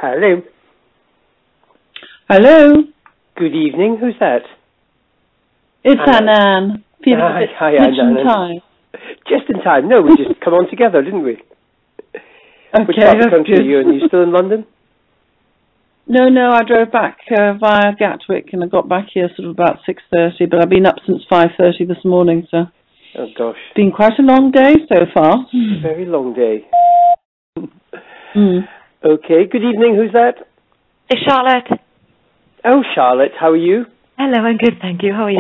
Hello. Hello. Good evening. Who's that? It's Annan. Hi, just in time. Just in time. No, we just come on together, didn't we? Okay, Which part of the that's country good. are you in? Are you still in London? No, I drove back via Gatwick and I got back here sort of about 6:30, but I've been up since 5:30 this morning, so... Oh, gosh. It's been quite a long day so far. Very long day. Mm. Okay, good evening. Who's that? It's Charlotte. Oh, Charlotte, how are you? Hello, I'm good, thank you. How are you?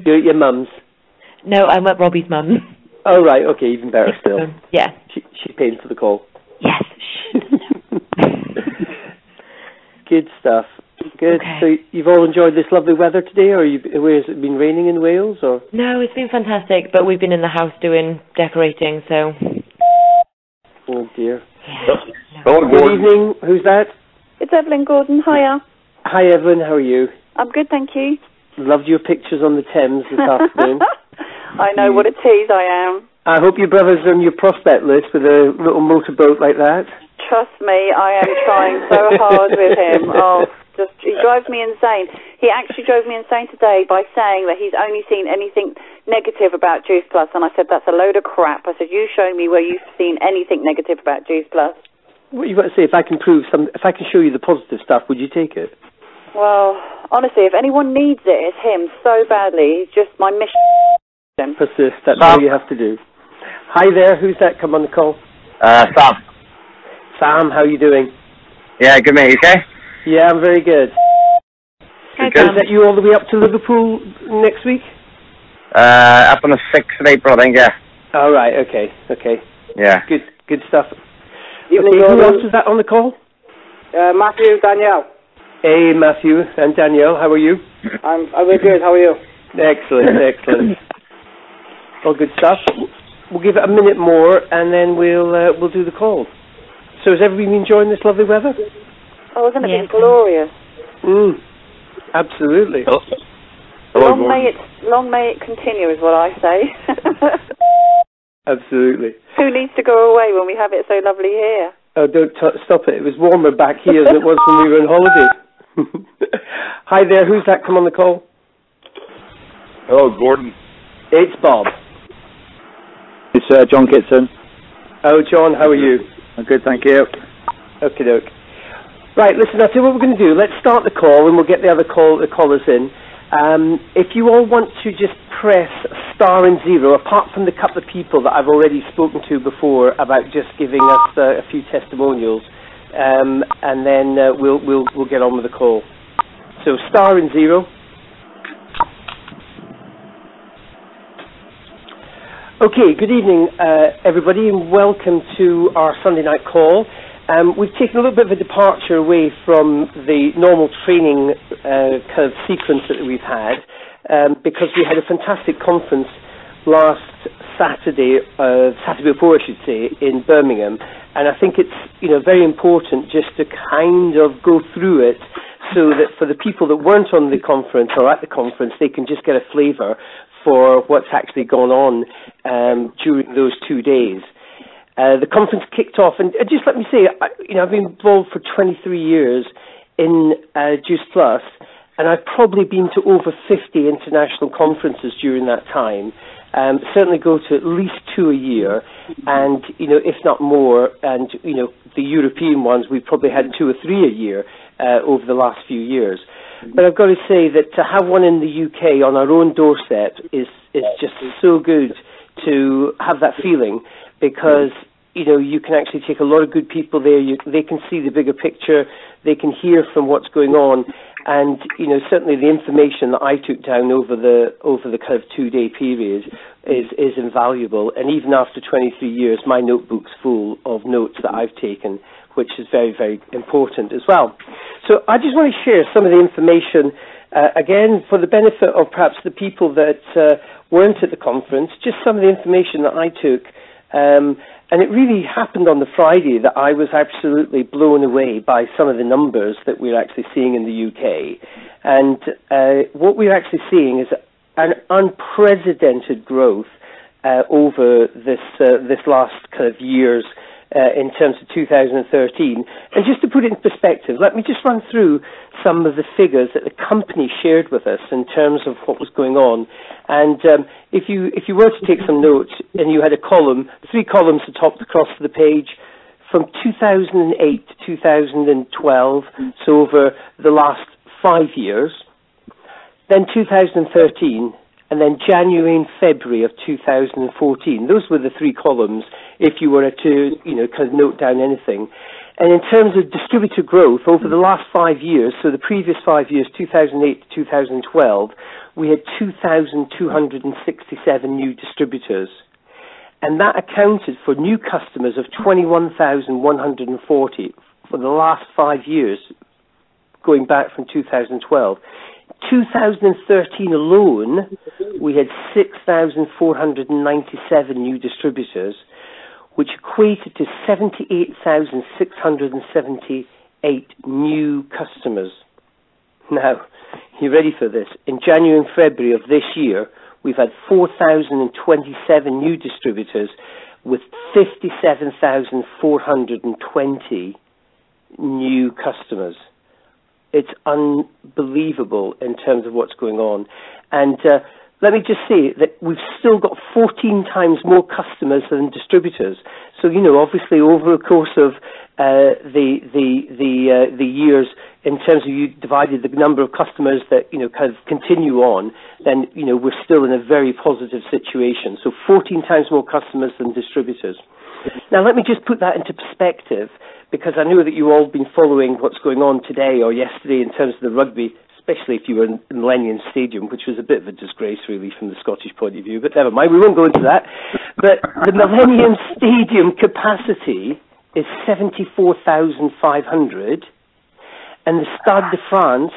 You're at your mum's? No, I'm at Robbie's mum. Oh, right, okay, even better still. Yeah. She's paying for the call. Yes. Good stuff. Good. Okay. So you've all enjoyed this lovely weather today, or where has it been raining in Wales, or? No, it's been fantastic, but we've been in the house doing decorating, so... Oh, dear. Yeah. Good evening. Who's that? It's Evelyn Gordon. Hiya. Hi, Evelyn. How are you? I'm good, thank you. Loved your pictures on the Thames this afternoon. I know what a tease I am. I hope your brother's on your prospect list with a little motorboat like that. Trust me, I am trying so hard with him. Oh, he drives me insane. He actually drove me insane today by saying that he's only seen anything negative about Juice Plus, and I said that's a load of crap. I said, you show me where you've seen anything negative about Juice Plus. What you got to say? If I can show you the positive stuff, would you take it? Well, honestly, if anyone needs it, it's him so badly. It's just my mission. Persist. That's all you have to do. Hi there. Who's that? Come on the call. Sam. Sam, how are you doing? Yeah, good mate. You okay? Yeah, I'm very good. Hi, Is that you all the way up to Liverpool next week? Up on the 6th of April, I think. Yeah. All right. Okay. Yeah. Good stuff. Evening, who Gordon. else was that on the call? Matthew, Danielle. Hey, Matthew and Danielle. How are you? I'm good. How are you? Excellent. All good stuff. We'll give it a minute more, and then we'll do the call. So has everybody been enjoying this lovely weather? Oh, isn't it been glorious? Absolutely. Long may it continue, is what I say. Absolutely. Who needs to go away when we have it so lovely here? Oh, don't stop it. It was warmer back here than it was when we were on holiday. Hi there. Who's that? Come on the call. Hello, Gordon. It's Bob. It's John Kitson. Oh, John, how are you? I'm good, thank you. Okey-doke. Right, listen, I'll tell you what we're going to do. Let's start the call, and we'll get the other callers in. If you all want to just press star and 0, apart from the couple of people that I've already spoken to before about just giving us a few testimonials, and then we'll get on with the call. So star and 0. Okay, good evening, everybody, and welcome to our Sunday night call. We've taken a little bit of a departure away from the normal training kind of sequence that we've had, because we had a fantastic conference last Saturday before, I should say, in Birmingham, and I think it's very important just to kind of go through it so that for the people that weren't on the conference or at the conference, they can just get a flavour for what's actually gone on during those 2 days. The conference kicked off, and just let me say, I've been involved for 23 years in Juice Plus, and I've probably been to over 50 international conferences during that time. Certainly go to at least 2 a year, and if not more. And the European ones, we've probably had 2 or 3 a year over the last few years. But I've got to say that to have one in the UK on our own doorstep is just so good to have that feeling, because you can actually take a lot of good people there. They can see the bigger picture. They can hear from what's going on, and certainly the information that I took down over the kind of 2-day period is invaluable. And even after 23 years, my notebook's full of notes that I've taken, which is very, very important as well. So I just want to share some of the information, again, for the benefit of perhaps the people that weren't at the conference, just some of the information that I took. And it really happened on the Friday that I was absolutely blown away by some of the numbers that we're actually seeing in the UK. And what we're actually seeing is an unprecedented growth over this last kind of year's in terms of 2013. And just to put it in perspective, let me just run through some of the figures that the company shared with us in terms of what was going on. And if you were to take some notes and you had a column, 3 columns atop across the page, from 2008 to 2012, so over the last 5 years, then 2013, and then January and February of 2014. Those were the 3 columns if you were to, kind of note down anything. And in terms of distributor growth, over the last 5 years, so the previous 5 years, 2008 to 2012, we had 2,267 new distributors. And that accounted for new customers of 21,140 for the last 5 years, going back from 2012. 2013 alone, we had 6,497 new distributors, which equated to 78,678 new customers. Now, you ready for this? In January and February of this year, we've had 4,027 new distributors with 57,420 new customers. It's unbelievable in terms of what's going on. And let me just say that we've still got 14 times more customers than distributors. So, obviously over the course of the years, in terms of you divided the number of customers that, kind of continue on, then, we're still in a very positive situation. So 14 times more customers than distributors. Now, let me just put that into perspective, because I know that you've all been following what's going on today or yesterday in terms of the rugby, especially if you were in Millennium Stadium, which was a bit of a disgrace, really, from the Scottish point of view. But never mind, we won't go into that. But the Millennium Stadium capacity is 74,500, and the Stade de France,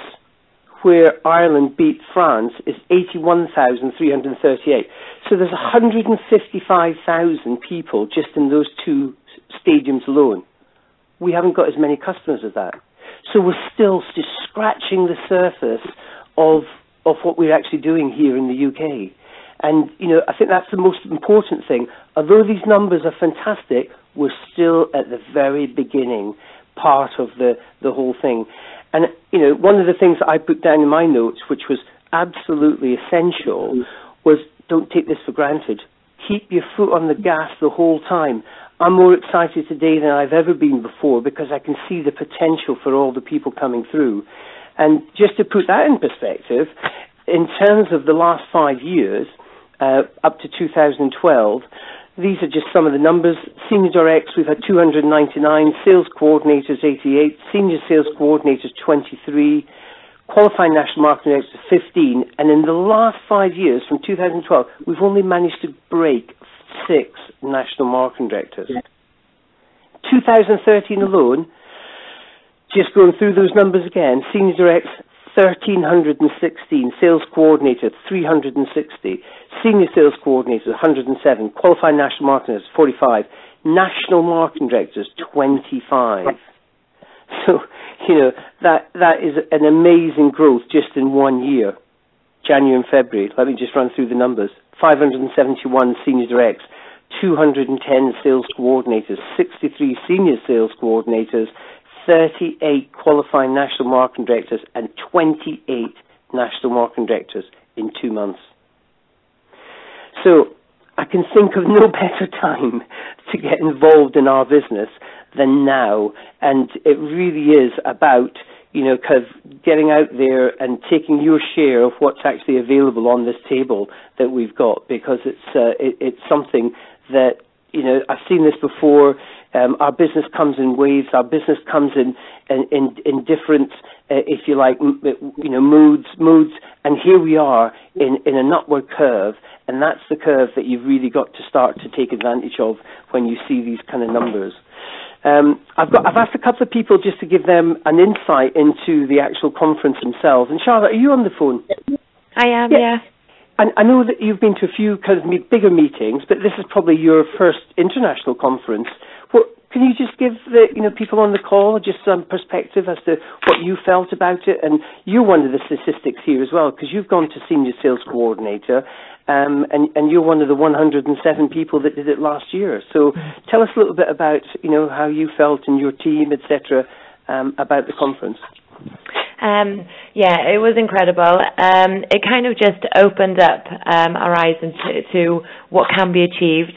where Ireland beat France, is 81,338. So there's 155,000 people just in those 2 stadiums alone. We haven't got as many customers as that. So we're still just scratching the surface of what we're actually doing here in the UK. And, I think that's the most important thing. Although these numbers are fantastic, we're still at the very beginning part of the whole thing. And, one of the things that I put down in my notes, which was absolutely essential, was don't take this for granted. Keep your foot on the gas the whole time. I'm more excited today than I've ever been before because I can see the potential for all the people coming through. And just to put that in perspective, in terms of the last 5 years, up to 2012, these are just some of the numbers. Senior directs, we've had 299, sales coordinators 88, senior sales coordinators 23, qualifying national marketing directors 15, and in the last 5 years, from 2012, we've only managed to break 6 national marketing directors. 2013 alone, just going through those numbers again, senior directs 1,316, sales coordinator 360, senior sales coordinators 107, qualified national marketers 45, national marketing directors 25. So, that is an amazing growth just in 1 year, January and February. Let me just run through the numbers. 571 senior directs, 210 sales coordinators, 63 senior sales coordinators, 38 qualifying national marketing directors, and 28 national marketing directors in 2 months. So I can think of no better time to get involved in our business than now, and it really is about kind of getting out there and taking your share of what's actually available on this table that we've got, because it's something that I've seen this before. Our business comes in waves. Our business comes in different, if you like, moods. And here we are in an upward curve, and that's the curve that you've really got to start to take advantage of when you see these kind of numbers. I've asked a couple of people just to give them an insight into the actual conference themselves. And Charlotte, are you on the phone? I am, yeah. And I know that you've been to a few kind of bigger meetings, but this is probably your first international conference. can you just give the people on the call just some perspective as to what you felt about it? And you're one of the statistics here as well, because you've gone to senior sales coordinator, and you're one of the 107 people that did it last year. So tell us a little bit about how you felt and your team, etc., about the conference. Yeah, it was incredible. It kind of just opened up our eyes to what can be achieved,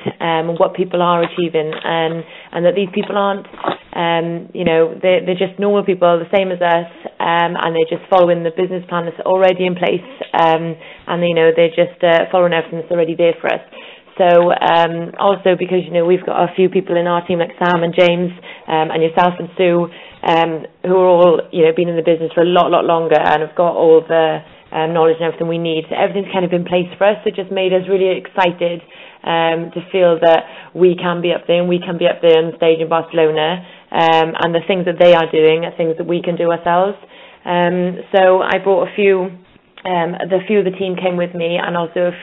what people are achieving, and that these people aren't, they're just normal people, the same as us, and they're just following the business plan that's already in place, and they're just following everything that's already there for us. So also because we've got a few people in our team like Sam and James and yourself and Sue, who are all been in the business for a lot longer and have got all the knowledge and everything we need. So everything's kind of in place for us. It just made us really excited to feel that we can be up there and we can be up there on stage in Barcelona, and the things that they are doing are things that we can do ourselves. So I brought a few. The few of the team came with me, and also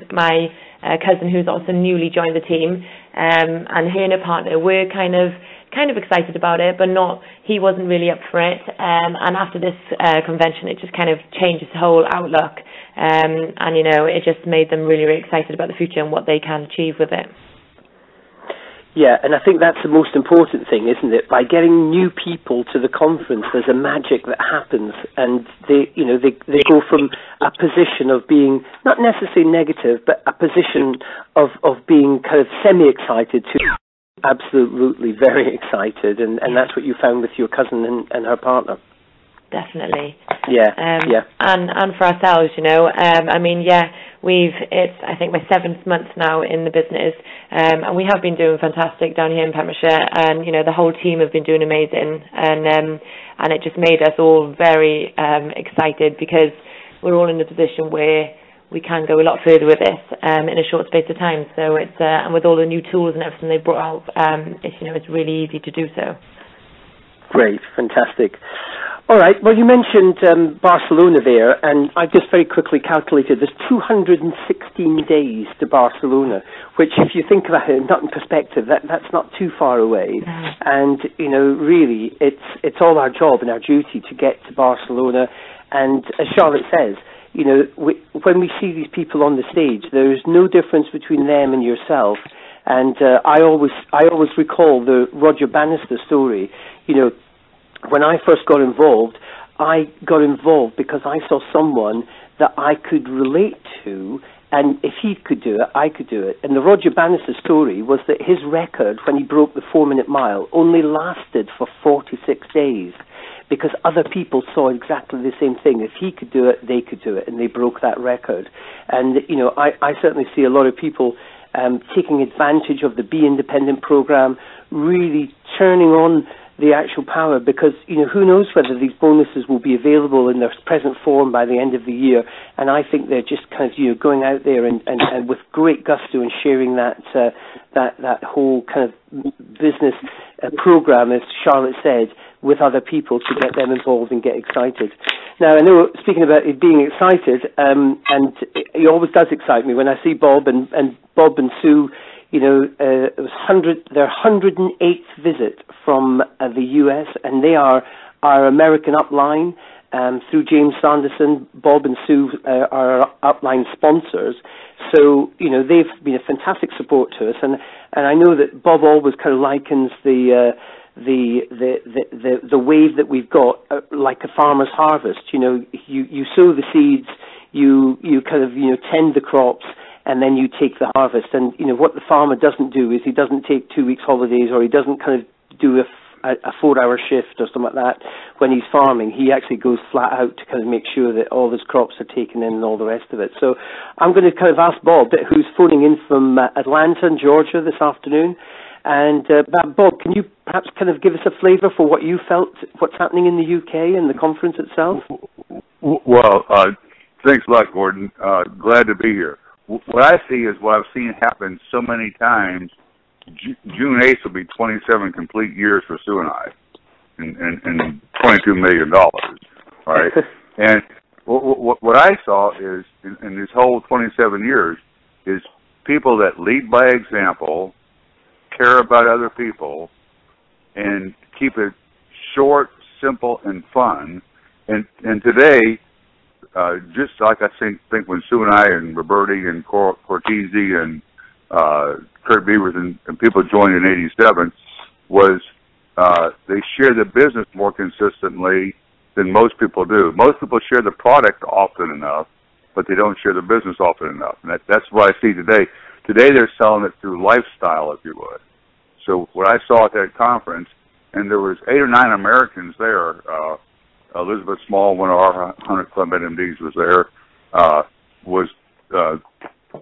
my cousin, who's also newly joined the team, and her and her partner were kind of excited about it, but he wasn't really up for it. And after this convention, it just kind of changed his whole outlook, and it just made them really, really excited about the future and what they can achieve with it. Yeah, and I think that's the most important thing, isn't it? By getting new people to the conference, there's a magic that happens, and they go from a position of being not necessarily negative, but a position of being kind of semi-excited to absolutely very excited, and that's what you found with your cousin and her partner. Definitely. Yeah. And for ourselves, it's I think my 7th month now in the business, and we have been doing fantastic down here in Pembrokeshire, and the whole team have been doing amazing, and it just made us all very excited, because we're all in a position where we can go a lot further with this in a short space of time. So it's and with all the new tools and everything they brought out, it's really easy to do so. Great, fantastic. All right, well, you mentioned Barcelona there, and I just very quickly calculated there's 216 days to Barcelona, which, if you think about it, not in perspective, that's not too far away. No. And, really, it's all our job and our duty to get to Barcelona. And as Charlotte says, when we see these people on the stage, there's no difference between them and yourself. And I always recall the Roger Bannister story. When I first got involved because I saw someone that I could relate to, and if he could do it, I could do it. And the Roger Bannister story was that his record, when he broke the 4-minute mile, only lasted for 46 days, because other people saw exactly the same thing. If he could do it, they could do it, and they broke that record. And, I certainly see a lot of people taking advantage of the Be Independent program, really turning on the actual power, because who knows whether these bonuses will be available in their present form by the end of the year. And I think they're just kind of going out there and with great gusto and sharing that whole kind of business program, as Charlotte said, with other people to get them involved and get excited. Now, I know, speaking about it being excited, and it always does excite me when I see Bob and Sue. It was their 108th visit from the US, and they are our American upline through James Sanderson. Bob and Sue are our upline sponsors, so they've been a fantastic support to us. And I know that Bob always kind of likens the wave that we've got like a farmer's harvest. You sow the seeds, you kind of tend the crops, and then you take the harvest. And what the farmer doesn't do is he doesn't take 2 weeks holidays, or he doesn't kind of do a 4-hour shift or something like that when he's farming. He actually goes flat out to kind of make sure that all his crops are taken in and all the rest of it. So I'm going to kind of ask Bob, who's phoning in from Atlanta in Georgia this afternoon. And Bob, can you perhaps kind of give us a flavour for what you felt, what's happening in the UK and the conference itself? Well, thanks a lot, Gordon. Glad to be here. What I see is what I've seen happen so many times. June 8th will be 27 complete years for Sue and I, and $22 million. All right, and what I saw is in this whole 27 years is people that lead by example, care about other people, and keep it short, simple, and fun. And today, just like I think when Sue and I and Roberti and Cortese and Kurt Beavers and people joined in '87 was they share the business more consistently than most people do. Most people share the product often enough, but they don't share the business often enough. And that's what I see today. Today they're selling it through lifestyle, if you would. So what I saw at that conference, and there was 8 or 9 Americans there. Elizabeth Small, one of our 100 Club NMDs, was there. Was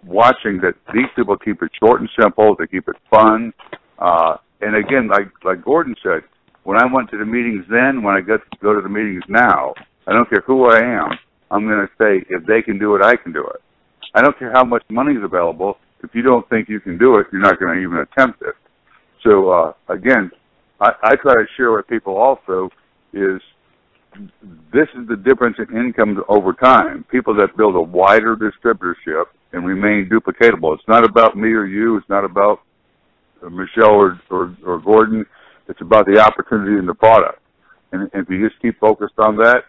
watching that these people keep it short and simple. They keep it fun. And again, like Gordon said, when I went to the meetings then, when I go to the meetings now, I don't care who I am. I'm going to say, if they can do it, I can do it. I don't care how much money is available. If you don't think you can do it, you're not going to even attempt it. So, again, I try to share with people also is this is the difference in income over time. People that build a wider distributorship and remain duplicatable. It's not about me or you. It's not about Michelle or Gordon. It's about the opportunity in the product. And if you just keep focused on that,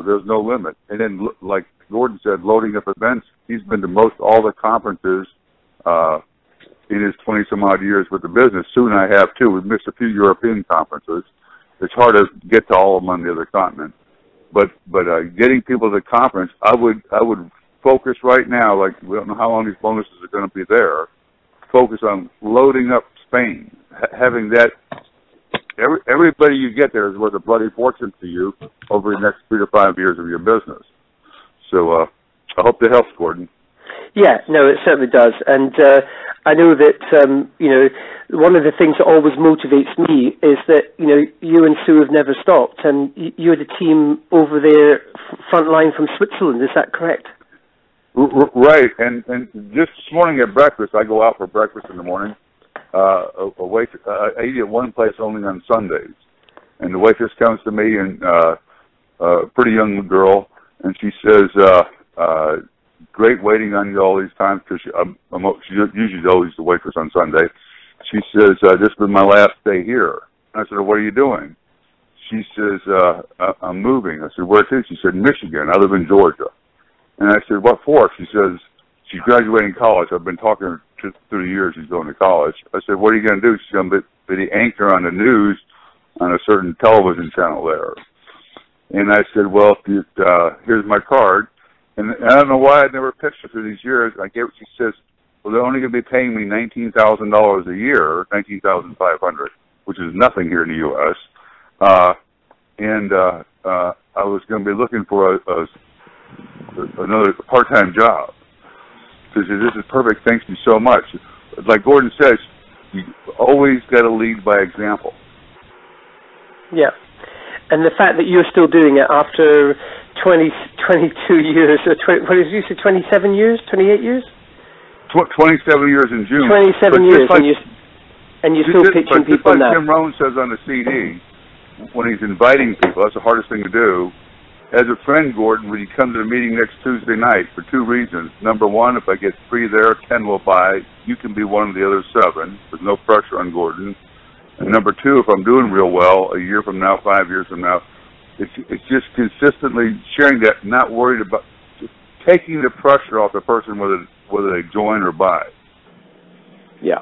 there's no limit. And then, like Gordon said, loading up events. He's been to most all the conferences in his 20-some-odd years with the business. Sue and I have, too. We've missed a few European conferences. It's hard to get to all of them on the other continent. But getting people to the conference, I would focus right now, like we don't know how long these bonuses are going to be there, focus on loading up Spain, having that. Everybody you get there is worth a bloody fortune to you over the next 3 to 5 years of your business. So I hope that helps, Gordon. Yeah, no, it certainly does. And I know that, one of the things that always motivates me is that, you and Sue have never stopped, and you're the team over there, front line from Switzerland. Is that correct? Right. And just this morning at breakfast, I go out for breakfast in the morning. I eat at one place only on Sundays. And the waitress comes to me, and a pretty young girl, and she says, great waiting on you all these times, because she usually always the waitress on Sunday. She says, this has been my last day here. And I said, what are you doing? She says, I'm moving. I said, where to? She said, Michigan. I live in Georgia. And I said, what for? She says, she's graduating college. I've been talking to her through the years she's going to college. I said, what are you going to do? She's going to be the anchor on the news on a certain television channel there. And I said, well, here's my card. And I don't know why I never pitched her through these years. She says, well, they're only going to be paying me $19,000 a year, $19,500, which is nothing here in the U.S. I was going to be looking for another part-time job. So she said, this is perfect. Thanks you so much. Like Gordon says, you always got to lead by example. Yeah. And the fact that you're still doing it after 22 years, or what did you say, 27 years, 28 years? 27 years in June. 27 years, and you're still pitching people now. Like Jim Rohn says on the CD, when he's inviting people, that's the hardest thing to do. As a friend, Gordon, when you come to the meeting next Tuesday night, for 2 reasons. Number one, if I get 3 there, 10 will buy. You can be one of the other 7. There's no pressure on Gordon. And number 2, if I'm doing real well, a year from now, 5 years from now, it's just consistently sharing that, not worried about just taking the pressure off the person whether they join or buy. Yeah,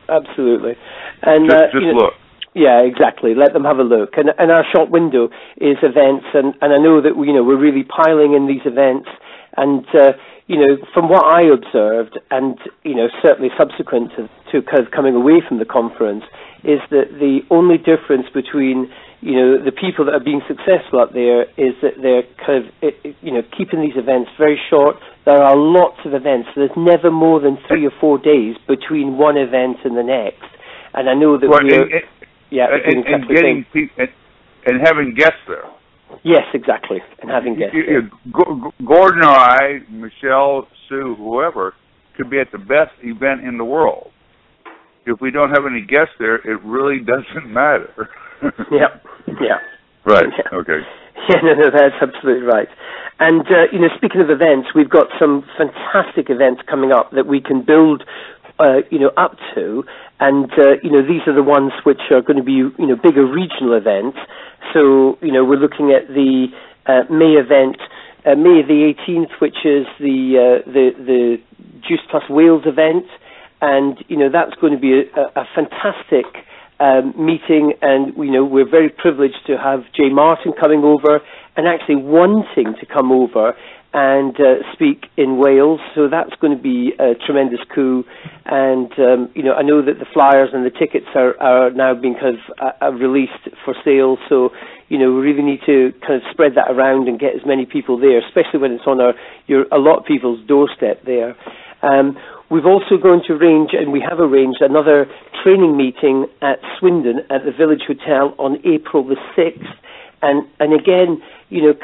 absolutely. And just look. Yeah, exactly. Let them have a look. And our shop window is events, and I know that we're really piling in these events. And from what I observed, and certainly subsequent to kind of coming away from the conference, is that the only difference between the people that are being successful out there is that they're kind of keeping these events very short. There are lots of events. There's never more than 3 or 4 days between one event and the next. And I know that and having guests there. Yes, exactly, and having guests there. Gordon or I, Michelle, Sue, whoever, could be at the best event in the world. If we don't have any guests there, it really doesn't matter. Yeah. Right, yeah. Okay. Yeah, no, that's absolutely right. And, speaking of events, we've got some fantastic events coming up that we can build up to, and these are the ones which are going to be bigger regional events. So we're looking at the May event, May the 18th, which is the Juice Plus Wales event, and that's going to be a fantastic meeting, and we're very privileged to have Jay Martin coming over and actually wanting to come over and speak in Wales. So that's going to be a tremendous coup. And I know that the flyers and the tickets are now being kind of released for sale. So we really need to kind of spread that around and get as many people there, especially when it's on a lot of people's doorstep there. We've also going to arrange, and we have arranged, another training meeting at Swindon at the Village Hotel on April the 6th. And again,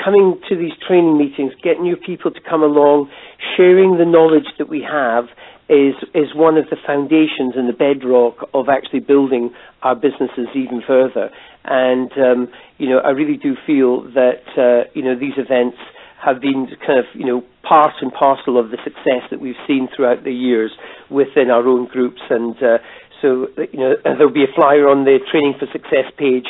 coming to these training meetings, getting your people to come along, sharing the knowledge that we have is one of the foundations and the bedrock of actually building our businesses even further. And, I really do feel that, these events have been kind of, part and parcel of the success that we've seen throughout the years within our own groups. And so there'll be a flyer on the Training for Success page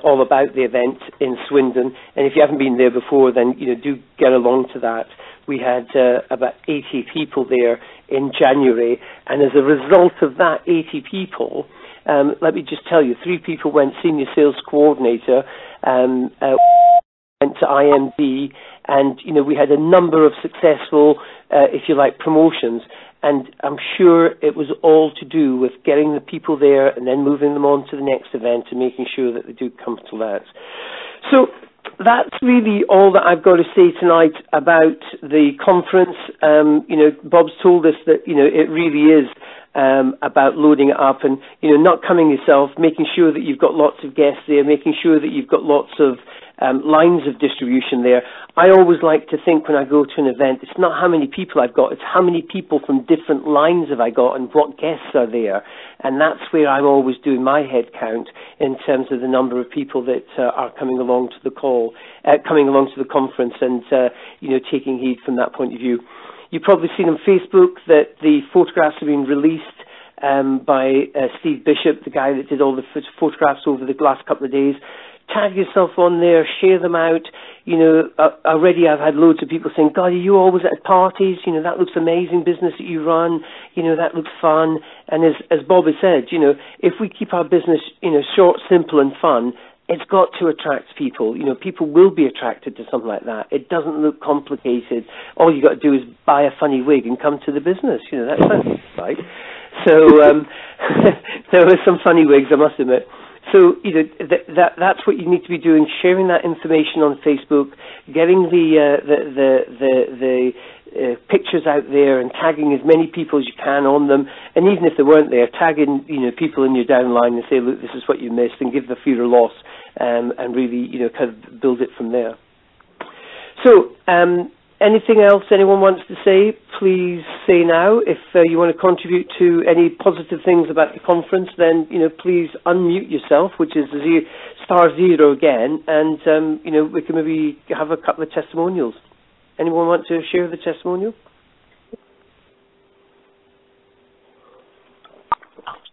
all about the event in Swindon. And if you haven't been there before, then do get along to that. We had about 80 people there in January, and as a result of that 80 people, let me just tell you, 3 people went senior sales coordinator, went to IMD, and we had a number of successful, if you like, promotions. And I'm sure it was all to do with getting the people there and then moving them on to the next event and making sure that they do come to that. So that's really all that I've got to say tonight about the conference. Bob's told us that, it really is about loading it up and, not coming yourself, making sure that you've got lots of guests there, making sure that you've got lots of lines of distribution there. I always like to think when I go to an event, it's not how many people I've got, it's how many people from different lines have I got and what guests are there. And that's where I'm always doing my head count in terms of the number of people that are coming along to the coming along to the conference and, taking heed from that point of view. You've probably seen on Facebook that the photographs have been released by Steve Bishop, the guy that did all the photographs over the last couple of days. Tag yourself on there, share them out. Already I've had loads of people saying, God, are you always at parties? That looks amazing business that you run. That looks fun. And as Bob has said, if we keep our business, short, simple and fun, it's got to attract people. People will be attracted to something like that. It doesn't look complicated. All you got to do is buy a funny wig and come to the business. That sounds right. So there were some funny wigs, I must admit. So that's what you need to be doing: sharing that information on Facebook, getting the pictures out there, and tagging as many people as you can on them. And even if they weren't there, tagging people in your downline and say, look, this is what you missed, and give the fear of loss, and really kind of build it from there. So anything else anyone wants to say, please say now. If you want to contribute to any positive things about the conference, then, please unmute yourself, which is *0 again, and, we can maybe have a couple of testimonials. Anyone want to share the testimonial?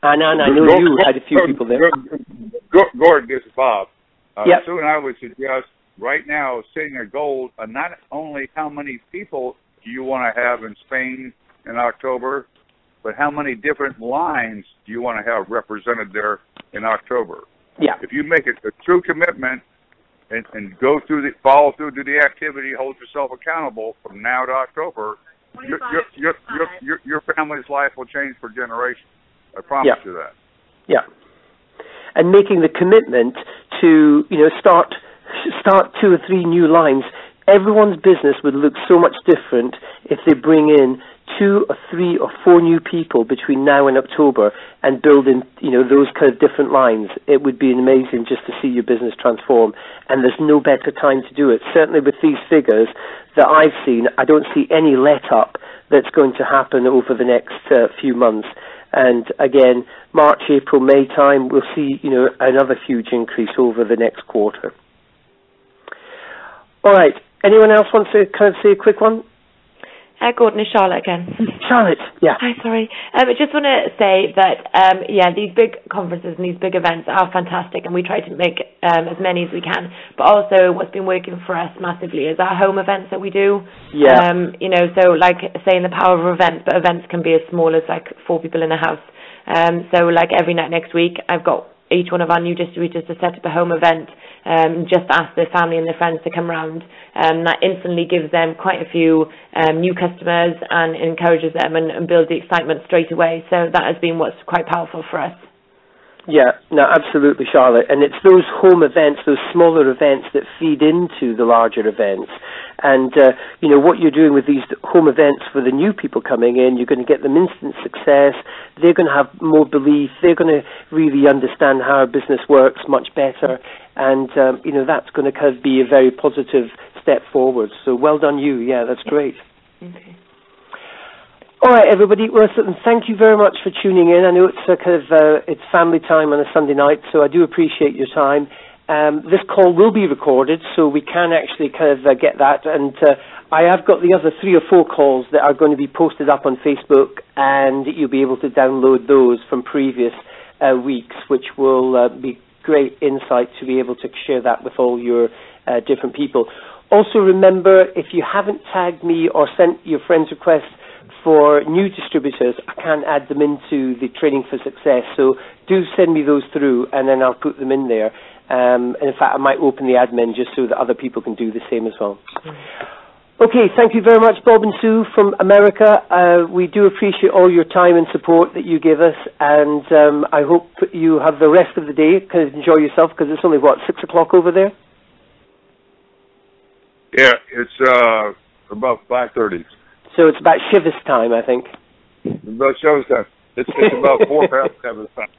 And I know you had a few people there. Gordon, this is Bob. Yep. Soon I would suggest right now setting a goal of not only how many people do you want to have in Spain in October, but how many different lines do you want to have represented there in October. Yeah. If you make it a true commitment and follow through to the activity, hold yourself accountable from now to October, your family's life will change for generations. I promise you that. Yeah. And making the commitment to, start 2 or 3 new lines. Everyone's business would look so much different if they bring in 2 or 3 or 4 new people between now and October and build in, those kind of different lines. It would be amazing just to see your business transform, and there's no better time to do it. Certainly with these figures that I've seen, I don't see any let-up that's going to happen over the next few months. And again, March, April, May time, we'll see, another huge increase over the next quarter. All right. Anyone else want to kind of say a quick one? Gordon, it's Charlotte again. Charlotte, yeah. Hi, sorry. I just want to say that, these big conferences and these big events are fantastic, and we try to make as many as we can. But also what's been working for us massively is our home events that we do. Yeah. So like saying the power of events, but events can be as small as like 4 people in a house. So like every night next week, I've got each one of our new distributors to set up a home event, just ask their family and their friends to come round. That instantly gives them quite a few new customers and encourages them and builds the excitement straight away. So that has been what's quite powerful for us. Yeah, no, absolutely, Charlotte. And it's those home events, those smaller events that feed into the larger events. And, what you're doing with these home events for the new people coming in, you're going to get them instant success. They're going to have more belief. They're going to really understand how our business works much better. And, that's going to kind of be a very positive step forward. So well done you. Yeah, that's great. Okay. All right, everybody. Well, listen, thank you very much for tuning in. I know it's it's family time on a Sunday night, so I do appreciate your time. This call will be recorded, so we can actually get that. And I have got the other 3 or 4 calls that are going to be posted up on Facebook, and you'll be able to download those from previous weeks, which will be great insight to be able to share that with all your different people. Also, remember, if you haven't tagged me or sent your friends requests for new distributors, I can add them into the Training for Success. So do send me those through, and then I'll put them in there. And in fact, I might open the admin just so that other people can do the same as well. Okay, thank you very much, Bob and Sue from America. We do appreciate all your time and support that you give us, and I hope you have the rest of the day. Enjoy yourself, because it's only, 6 o'clock over there? Yeah, it's about 5:30. So it's about Shiva's time, I think. About Shiva's time. It's about 4 past Shiva's time.